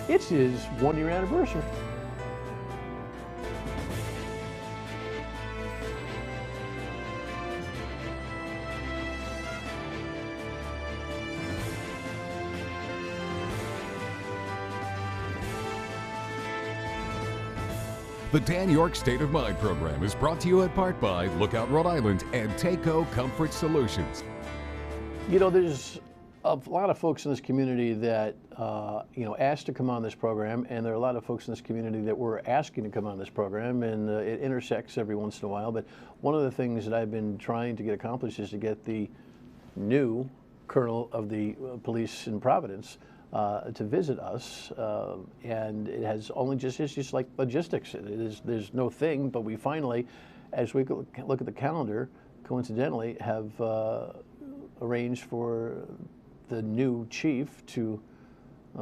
It's his one-year anniversary. The Dan Yorke State of Mind program is brought to you in part by Lookout Rhode Island and Takeo Comfort Solutions. You know, there's a lot of folks in this community that, asked to come on this program, and there are a lot of folks in this community that were asking to come on this program, and it intersects every once in a while. But one of the things that I've been trying to get accomplished is to get the new colonel of the police in Providence to visit us, and it has only it's just like logistics. There's no thing, but we finally, as we look at the calendar, coincidentally have arranged for the new chief to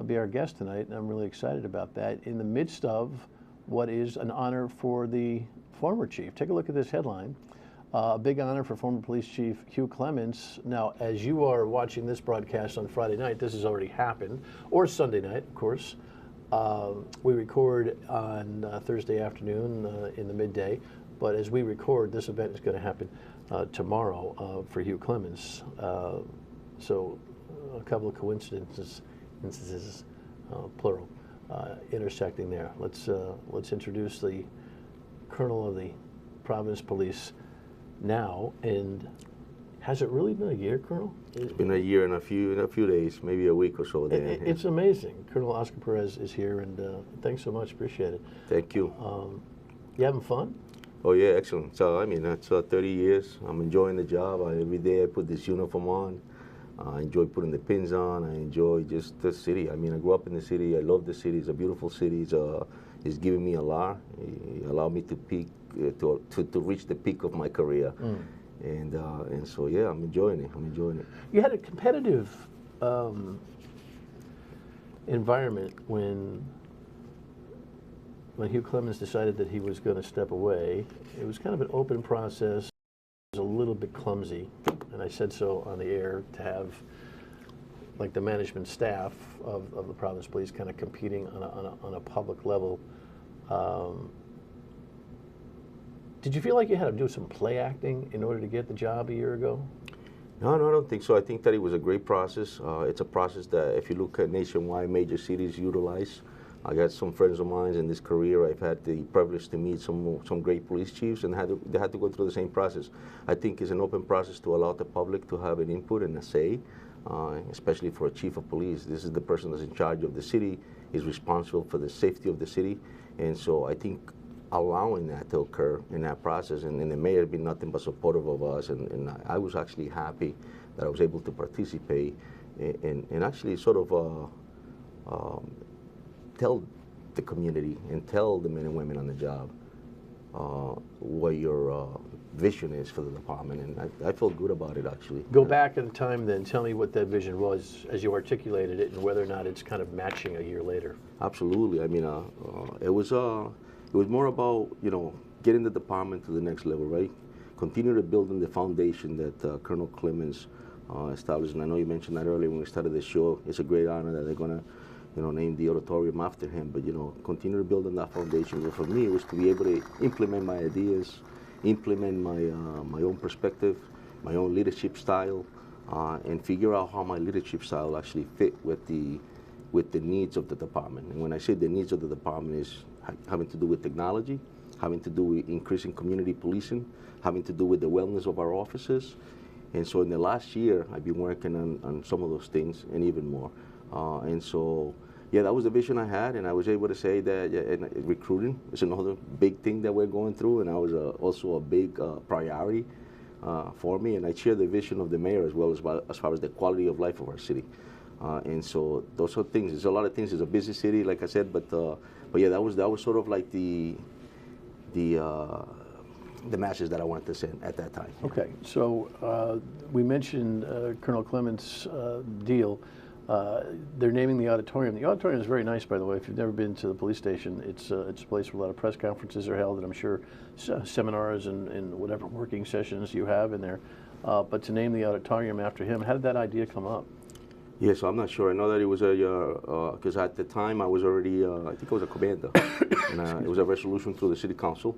be our guest tonight, and I'm really excited about that, in the midst of what is an honor for the former chief. Take a look at this headline. A big honor for former police chief Hugh Clements. Now, as you are watching this broadcast on Friday night, this has already happened, or Sunday night, of course. We record on Thursday afternoon in the midday, but as we record, this event is going to happen tomorrow for Hugh Clements. So a couple of coincidences, plural, intersecting there. Let's introduce the colonel of the Providence Police now. And has it really been a year, Colonel? It's been a year and a few days, maybe a week or so. It's amazing. Colonel Oscar Perez is here, and thanks so much. Appreciate it. Thank you. You having fun? Oh yeah, excellent. So I mean, that's 30 years. I'm enjoying the job. Every day I put this uniform on. I enjoy putting the pins on. I enjoy just the city. I mean, I grew up in the city. I love the city. It's a beautiful city. It's given me a lot. It allowed me to peak, to reach the peak of my career. And so yeah, I'm enjoying it. You had a competitive environment when Hugh Clements decided that he was going to step away. It was kind of an open process. It was a little bit clumsy, and I said so on the air, to have like the management staff of the Providence Police kind of competing on a public level. Did you feel like you had to do some play acting in order to get the job a year ago? No, I don't think so. I think that it was a great process. It's a process that, if you look at nationwide, major cities utilize. I got some friends of mine in this career. I've had the privilege to meet some great police chiefs, and they had to go through the same process. I think it's an open process to allow the public to have an input and a say, especially for a chief of police. This is the person that's in charge of the city, is responsible for the safety of the city, and so I think allowing that to occur in that process, and the mayor has been nothing but supportive of us, and I was actually happy that I was able to participate and actually sort of tell the community and tell the men and women on the job what your vision is for the department, and I feel good about it, actually. Go back in time then, tell me what that vision was as you articulated it, and whether or not it's kind of matching a year later. Absolutely. I mean, it was more about, getting the department to the next level, right? Continue to build on the foundation that Colonel Clements established, and I know you mentioned that earlier when we started the show. It's a great honor that they're going to name the auditorium after him, but continue to build on that foundation. But for me, it was to be able to implement my ideas, implement my own perspective, my own leadership style, and figure out how my leadership style actually fit with the needs of the department. And when I say the needs of the department, is having to do with technology, having to do with increasing community policing, having to do with the wellness of our officers. And so in the last year, I've been working on some of those things and even more. And so, yeah, that was the vision I had, and I was able to say that and recruiting is another big thing that we're going through, and that was also a big priority for me. And I share the vision of the mayor as well as far as the quality of life of our city. And so those are things. There's a lot of things. It's a busy city, like I said, but yeah, that was sort of like the message that I wanted to send at that time. Okay, so we mentioned Colonel Clements' deal. They're naming the auditorium. The auditorium is very nice, by the way. If you've never been to the police station, it's a place where a lot of press conferences are held, and I'm sure seminars and whatever working sessions you have in there. But to name the auditorium after him, how did that idea come up? Yeah, so I'm not sure. I know that it was because at the time I was already, I think I was a commander, and it was a resolution through the city council,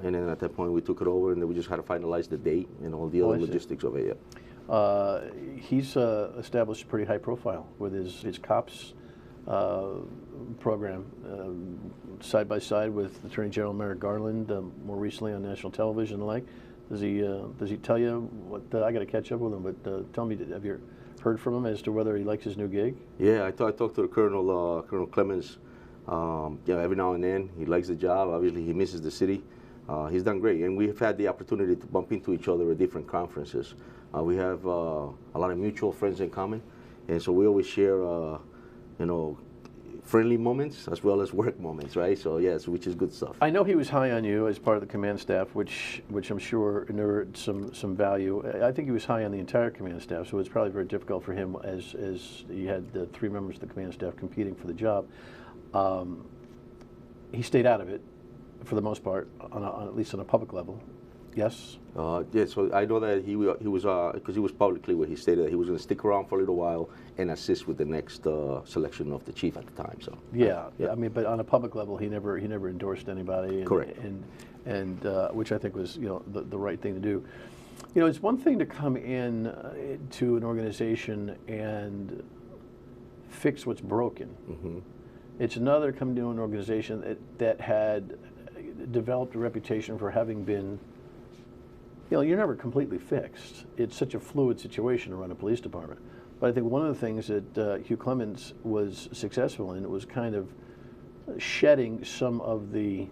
and then at that point we took it over, and then we just had to finalize the date and all the other logistics of it. Yeah. He's established a pretty high profile with his cops program, side by side with Attorney General Merrick Garland, more recently on national television and the like. Does he tell you what? I got to catch up with him, but tell me, have you heard from him as to whether he likes his new gig? Yeah, I talked to the Colonel Clemens. Yeah, every now and then he likes the job. Obviously, he misses the city. He's done great, and we've had the opportunity to bump into each other at different conferences. We have a lot of mutual friends in common, and so we always share, you know, friendly moments as well as work moments, right? So yes, which is good stuff. I know he was high on you as part of the command staff, which I'm sure inured some value. I think he was high on the entire command staff, so it's probably very difficult for him as he had the 3 members of the command staff competing for the job. He stayed out of it for the most part, at least on a public level. Yes? Yeah, so I know that he was, because he was publicly where he stated that he was going to stick around for a little while and assist with the next selection of the chief at the time. So yeah, I mean, but on a public level, he never endorsed anybody. And, correct. And which I think was, you know, the right thing to do. You know, it's one thing to come in to an organization and fix what's broken. Mm-hmm. It's another to come to an organization that had developed a reputation for having been, you know, you're never completely fixed. It's such a fluid situation to run a police department. But I think one of the things that Hugh Clemens was successful in was kind of shedding some of the,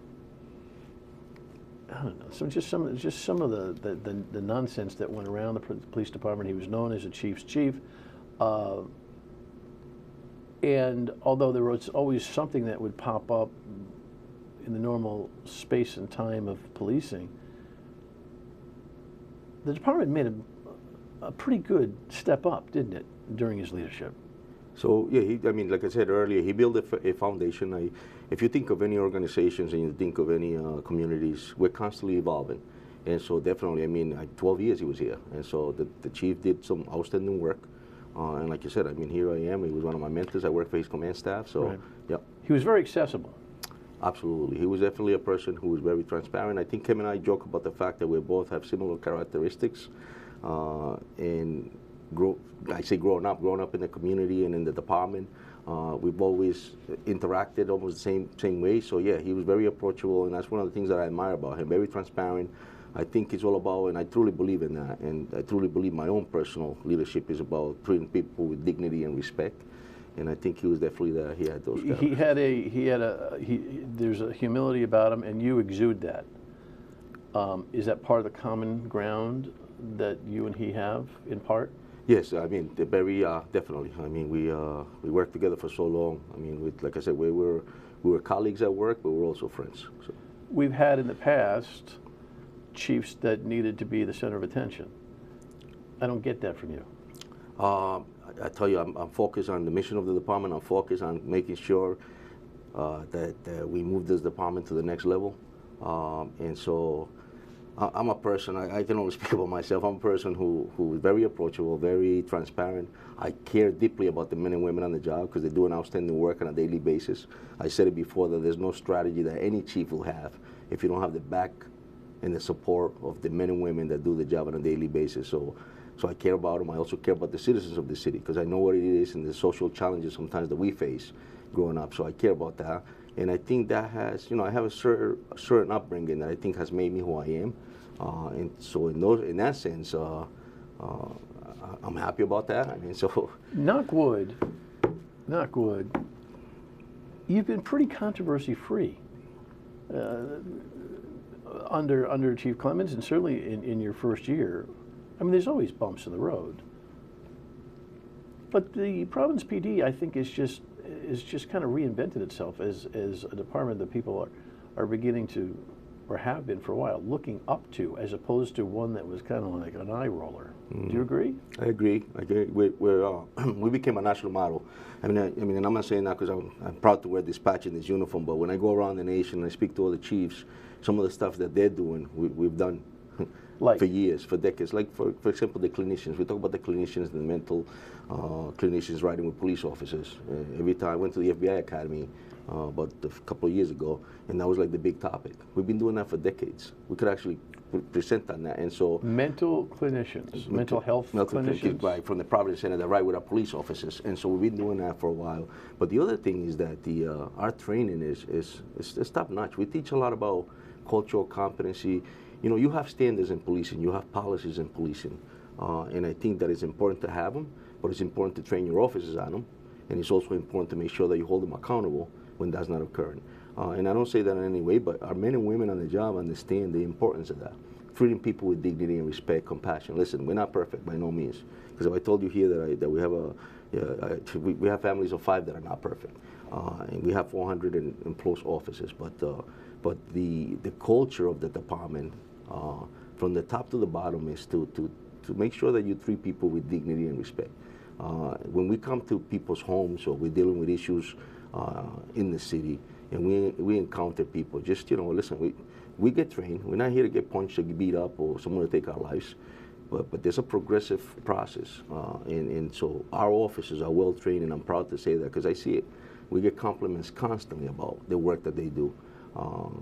I don't know, just some of the nonsense that went around the police department. He was known as a chief's chief. And although there was always something that would pop up in the normal space and time of policing, the department made a pretty good step up, didn't it, during his leadership? So yeah, I mean, like I said earlier, he built a foundation. If you think of any organizations and you think of any communities, we're constantly evolving. And so definitely, I mean, 12 years he was here. And so the chief did some outstanding work. And like you said, I mean, here I am. He was one of my mentors. I work for his command staff. So, right. Yep. He was very accessible. Absolutely. He was definitely a person who was very transparent. I think him and I joke about the fact that we both have similar characteristics. And growing up in the community and in the department, we've always interacted almost the same way. So yeah, he was very approachable, and that's one of the things that I admire about him. Very transparent. I think it's all about, and I truly believe in that, and I truly believe my own personal leadership is about treating people with dignity and respect. And I think he was definitely there. He had those. There's a humility about him, and you exude that. Is that part of the common ground that you and he have, in part? Yes, I mean, very definitely. I mean, we worked together for so long. I mean, like I said, we were colleagues at work, but we were also friends. So. We've had in the past chiefs that needed to be the center of attention. I don't get that from you. I tell you, I'm focused on the mission of the department. I'm focused on making sure that we move this department to the next level. And so I'm a person, I can only speak about myself. I'm a person who is very approachable, very transparent. I care deeply about the men and women on the job because they do an outstanding work on a daily basis. I said it before that there's no strategy that any chief will have if you don't have the back and the support of the men and women that do the job on a daily basis. So I care about them. I also care about the citizens of the city because I know what it is and the social challenges sometimes that we face growing up. So I care about that. And I think that has, I have a certain upbringing that I think has made me who I am. And so in that sense, I'm happy about that. I mean, so. Knock wood. You've been pretty controversy-free under Chief Clemens, and certainly in your first year. I mean, there's always bumps in the road. But the Providence PD, I think, is just kind of reinvented itself as a department that people are beginning to, or have been for a while, looking up to, as opposed to one that was kind of like an eye roller. Do you agree? I agree. We became a national model. I mean, and I'm not saying that because I'm proud to wear this patch and this uniform, but when I go around the nation and I speak to all the chiefs, some of the stuff that they're doing, we've done. Like? For years, for decades. Like, for example, the clinicians. We talk about the clinicians, the mental clinicians riding with police officers. Every time I went to the FBI Academy about a couple of years ago, and that was like the big topic. We've been doing that for decades. We could actually present on that. And so mental clinicians, mental health clinicians? Right, from the Providence Center that ride with our police officers. And so we've been doing that for a while. But the other thing is that our training is top notch. We teach a lot about cultural competency. You know, you have standards in policing, you have policies in policing, and I think that it's important to have them, but it's important to train your officers on them, and it's also important to make sure that you hold them accountable when that's not occurring. And I don't say that in any way, but our men and women on the job understand the importance of that. Treating people with dignity and respect, compassion. Listen, we're not perfect by no means, because if I told you here that we have we have families of 5 that are not perfect, and we have 400 and plus officers, but the culture of the department, from the top to the bottom, is to make sure that you treat people with dignity and respect. When we come to people's homes or we're dealing with issues in the city, and we encounter people, just, you know, listen, we get trained. We're not here to get punched or beat up or someone to take our lives, but there's a progressive process, and so our officers are well trained, and I'm proud to say that because I see it. We get compliments constantly about the work that they do.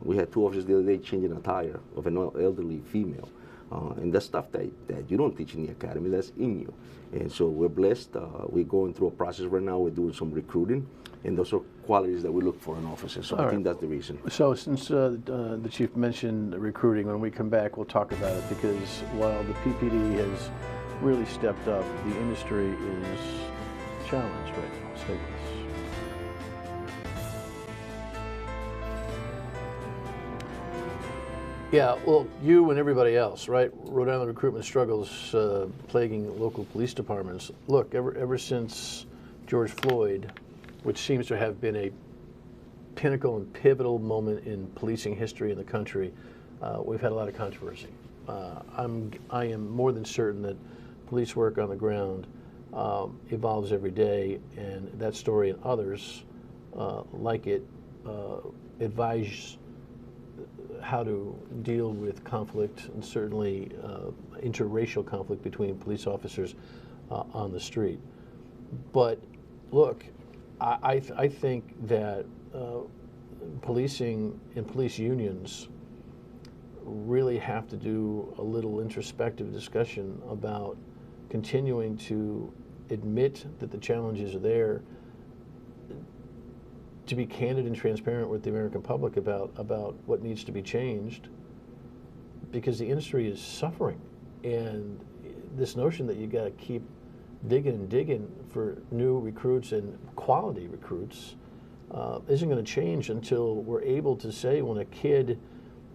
We had 2 officers the other day changing a tire of an elderly female. And that's stuff that you don't teach in the academy, that's in you. And so we're blessed. We're going through a process right now. We're doing some recruiting, and those are qualities that we look for in officers. So I think that's the reason. So since the chief mentioned recruiting, when we come back, we'll talk about it, because while the PPD has really stepped up, the industry is challenged right now. Stay with us. Yeah, well, you and everybody else, right? Rhode Island recruitment struggles plaguing local police departments. Look, ever since George Floyd, which seems to have been a pinnacle and pivotal moment in policing history in the country, we've had a lot of controversy. I am more than certain that police work on the ground evolves every day, and that story and others like it advise how to deal with conflict, and certainly interracial conflict between police officers on the street. But look, I think that policing and police unions really have to do a little introspective discussion about continuing to admit that the challenges are there, to be candid and transparent with the American public about what needs to be changed, because the industry is suffering. And this notion that you got to keep digging and digging for new recruits and quality recruits isn't going to change until we're able to say, when a kid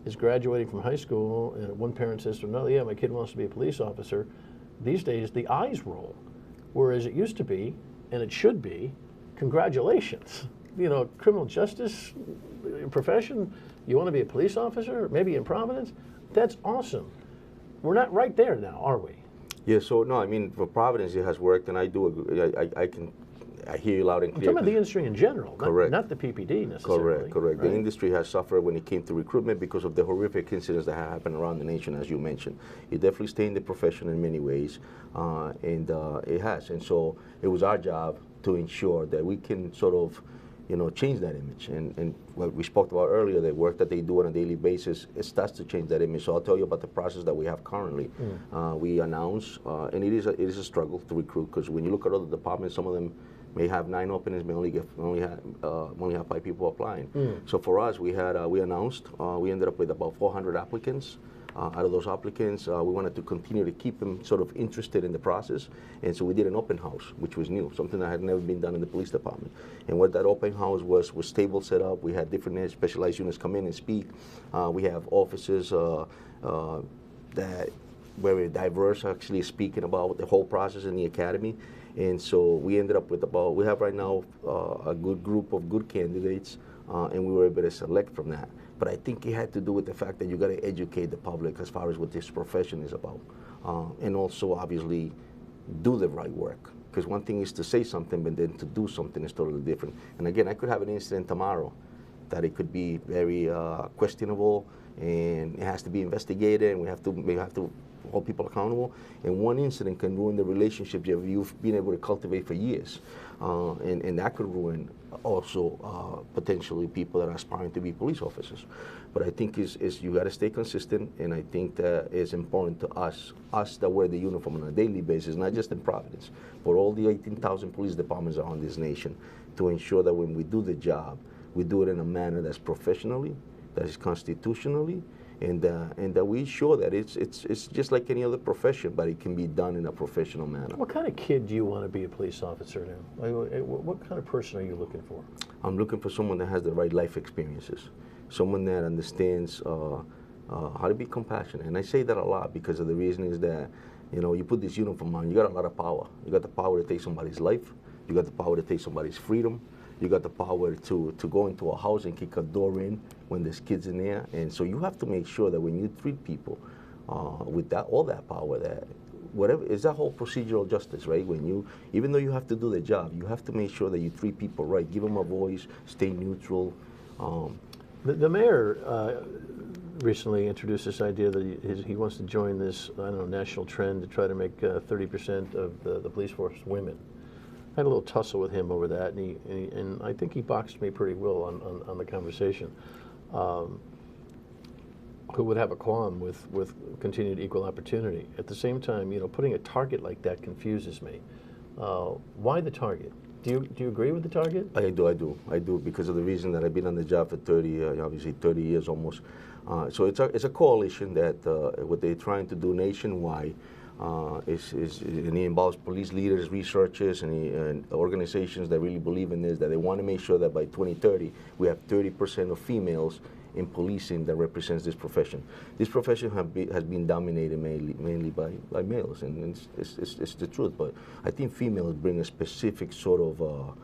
is graduating from high school and one parent says to another, yeah, my kid wants to be a police officer, these days the eyes roll. Whereas it used to be, and it should be, congratulations. You know, criminal justice profession, you want to be a police officer, maybe in Providence, that's awesome. We're not right there now, are we? Yeah, so no, I mean, for Providence it has worked, and I do agree. I hear you loud and clear. I'm talking about the industry in general, correct. Not the PPD necessarily. Correct. Right? The industry has suffered when it came to recruitment because of the horrific incidents that have happened around the nation, as you mentioned. It definitely stayed in the profession in many ways, and it has. And so it was our job to ensure that we can sort of, you know, change that image. And what we spoke about earlier, the work that they do on a daily basis, it starts to change that image. So I'll tell you about the process that we have currently. We announce, and it is a struggle to recruit, because when you look at other departments, some of them may have 9 openings, may only have 5 people applying. So for us, we announced, we ended up with about 400 applicants. Out of those applicants, we wanted to continue to keep them sort of interested in the process, and so we did an open house, which was new, something that had never been done in the police department. And what that open house was tables set up. We had different specialized units come in and speak. We have officers that were diverse, actually speaking about the whole process in the academy. And so we ended up with we have right now a good group of good candidates, and we were able to select from that. But I think it had to do with the fact that you got to educate the public as far as what this profession is about, and also obviously do the right work. Because one thing is to say something, but then to do something is totally different. And again, I could have an incident tomorrow that it could be very questionable, and it has to be investigated, and we have to hold people accountable. And one incident can ruin the relationships you've been able to cultivate for years, and that could ruin also potentially people that are aspiring to be police officers. But I think is you got to stay consistent, and I think that it's important to us that wear the uniform on a daily basis, not just in Providence, but all the 18,000 police departments around this nation, to ensure that when we do the job, we do it in a manner that's professionally, that is constitutionally, and that we ensure that it's just like any other profession, but it can be done in a professional manner. What kind of kid do you want to be a police officer now? What kind of person are you looking for? I'm looking for someone that has the right life experiences, someone that understands how to be compassionate. And I say that a lot because of the reason is that, you know, you put this uniform on, you got a lot of power. You got the power to take somebody's life. You got the power to take somebody's freedom. You got the power to go into a house and kick a door in when there's kids in there. And so you have to make sure that when you treat people with all that power, that whatever is that whole procedural justice, right? When you, even though you have to do the job, you have to make sure that you treat people right, give them a voice, stay neutral. The mayor recently introduced this idea that he wants to join this, I don't know, national trend to try to make 30% of the police force women. I had a little tussle with him over that, and I think he boxed me pretty well on the conversation. Who would have a qualm with continued equal opportunity? At the same time, you know, putting a target like that confuses me. Why the target? Do you agree with the target? I do, because of the reason that I've been on the job for 30 years almost. So it's a coalition that what they're trying to do nationwide and it involves police leaders, researchers, and organizations that really believe in this, that they want to make sure that by 2030 we have 30% of females in policing that represents this profession. This profession has been dominated mainly by males, and it's the truth. But I think females bring a specific sort of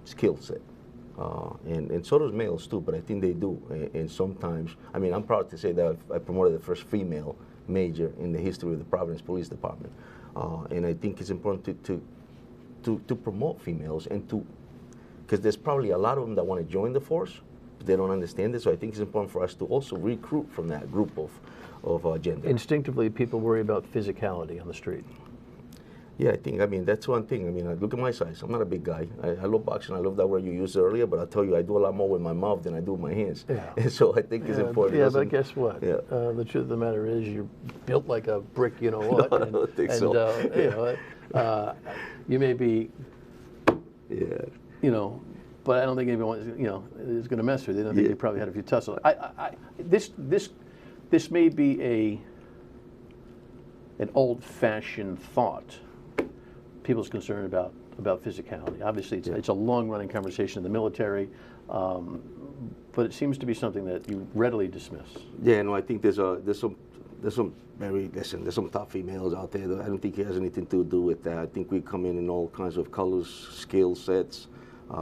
skill set. And so does males too, but I think they do. And sometimes, I mean, I'm proud to say that I promoted the first female major in the history of the Providence Police Department. And I think it's important to promote females, and because there's probably a lot of them that want to join the force, but they don't understand it. So I think it's important for us to also recruit from that group of gender. Instinctively, people worry about physicality on the street. Yeah, I mean, that's one thing. I mean, look at my size. I'm not a big guy. I love boxing. I love that word you used earlier, but I'll tell you, I do a lot more with my mouth than I do with my hands. Yeah. And so I think it's important. Yeah, but guess what? Yeah. The truth of the matter is you're built like a brick, you know what? No, I don't think so. You know, you may be, you know, but I don't think anyone, you know, is going to mess with you. I don't think you probably had a few tussles. This may be an old-fashioned thought. People's concern about physicality. Obviously, it's a long-running conversation in the military, but it seems to be something that you readily dismiss. Yeah, no, I think there's some top females out there that I don't think it has anything to do with that. I think we come in all kinds of colors, skill sets. I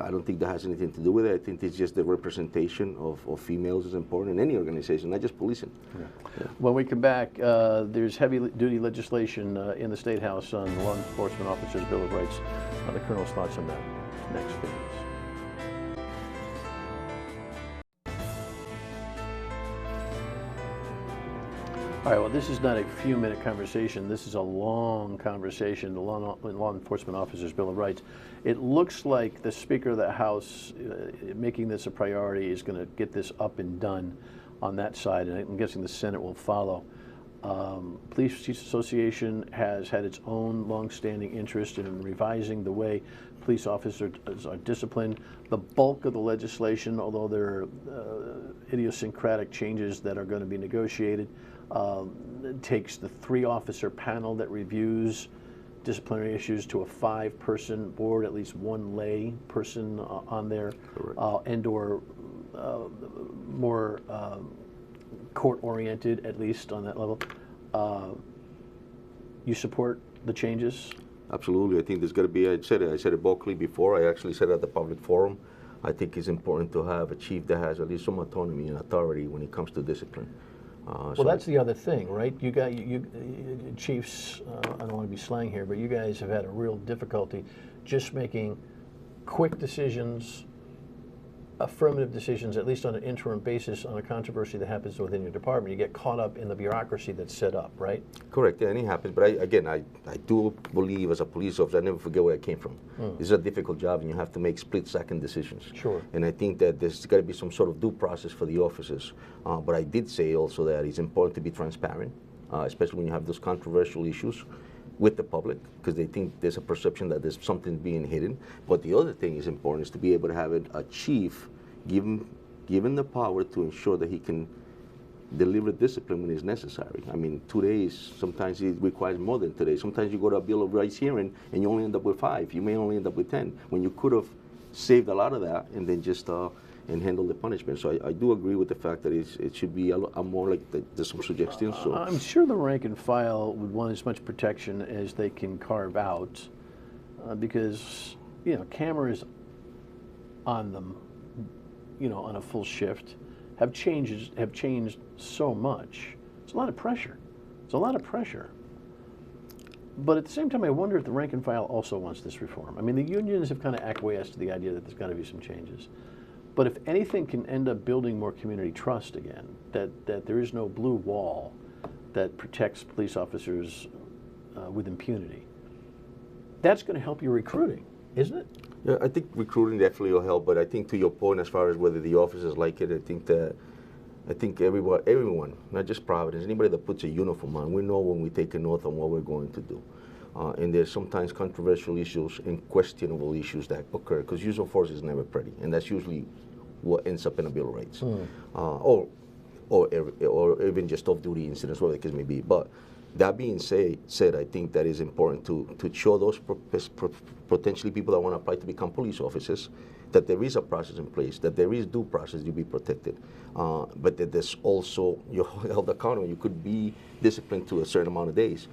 don't think that has anything to do with it. I think it's just the representation of females is important in any organization, not just policing. Yeah. Yeah. When we come back, there's heavy-duty legislation in the State House on the Law Enforcement Officers' Bill of Rights. The Colonel's thoughts on that next phase. All right, well, this is not a few-minute conversation. This is a long conversation, the Law Enforcement Officers' Bill of Rights. It looks like the Speaker of the House, making this a priority, is going to get this up and done on that side, and I'm guessing the Senate will follow. Police Chiefs Association has had its own long-standing interest in revising the way police officers are disciplined. The bulk of the legislation, although there are idiosyncratic changes that are going to be negotiated, takes the 3-officer panel that reviews disciplinary issues to a 5-person board, at least one lay person on there, and/or more court-oriented, at least on that level. You support the changes? Absolutely. I think there's got to be, I said it vocally before. I actually said it at the public forum. I think it's important to have a chief that has at least some autonomy and authority when it comes to discipline. Well, that's the other thing, right? You chiefs, I don't want to be slang here, but you guys have had a real difficulty just making quick decisions affirmative decisions, at least on an interim basis, on a controversy that happens within your department. You get caught up in the bureaucracy that's set up, right? Correct, yeah, and it happens. But I do believe as a police officer, I never forget where I came from. This is a difficult job, and you have to make split-second decisions. Sure. And I think that there's got to be some sort of due process for the officers. But I did say also that it's important to be transparent, especially when you have those controversial issues with the public, because they think there's a perception that there's something being hidden. But the other thing is important is to be able to have a chief given the power to ensure that he can deliver discipline when it's necessary. I mean, 2 days, sometimes it requires more than 2 days. Sometimes you go to a Bill of Rights hearing and you only end up with 5. You may only end up with 10, when you could have saved a lot of that and then just and handle the punishment. So I do agree with the fact that it should be a more like there's some suggestions. So I'm sure the rank and file would want as much protection as they can carve out, because cameras on them, on a full shift, have changed so much. It's a lot of pressure. It's a lot of pressure. But at the same time, I wonder if the rank and file also wants this reform. I mean, the unions have kind of acquiesced to the idea that there's got to be some changes. But if anything can end up building more community trust again, that there is no blue wall that protects police officers with impunity, that's going to help your recruiting, isn't it? yeah, I think recruiting definitely will help. But I think to your point, as far as whether the officers like it, I think everyone, not just Providence, anybody that puts a uniform on, we know when we take an oath on what we're going to do. And there's sometimes controversial issues and questionable issues that occur, because use of force is never pretty, and that's usually what ends up in a Bill of Rights, or even just off-duty incidents, whatever the case may be. But that being said, I think that is important to show those potentially people that want to apply to become police officers that there is a process in place, that there is due process to be protected, but that there's also, you're held accountable. You could be disciplined to a certain amount of days.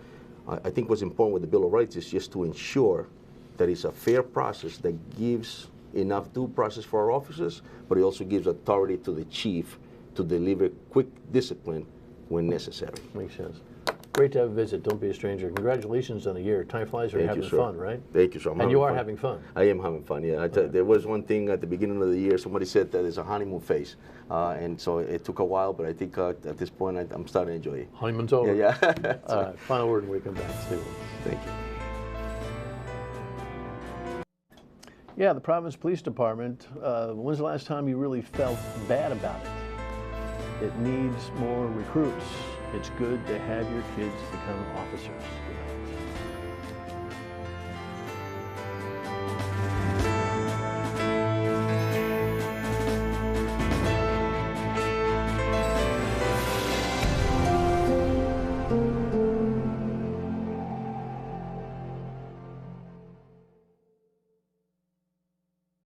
I think what's important with the Bill of Rights is just to ensure that it's a fair process that gives enough due process for our officers, but it also gives authority to the chief to deliver quick discipline when necessary. Makes sense. Great to have a visit. Don't be a stranger. Congratulations on the year. Time flies. You're having fun, right? Thank you, sir. And you are having fun. I am having fun, yeah. There was one thing at the beginning of the year, somebody said that it's a honeymoon phase. And so it took a while, but I think at this point I'm starting to enjoy it. Honeymoon's over. Yeah. All right. Final word when we come back. Stay with us. Thank you. Yeah, the Providence Police Department, when's the last time you really felt bad about it? It needs more recruits. It's good to have your kids become officers.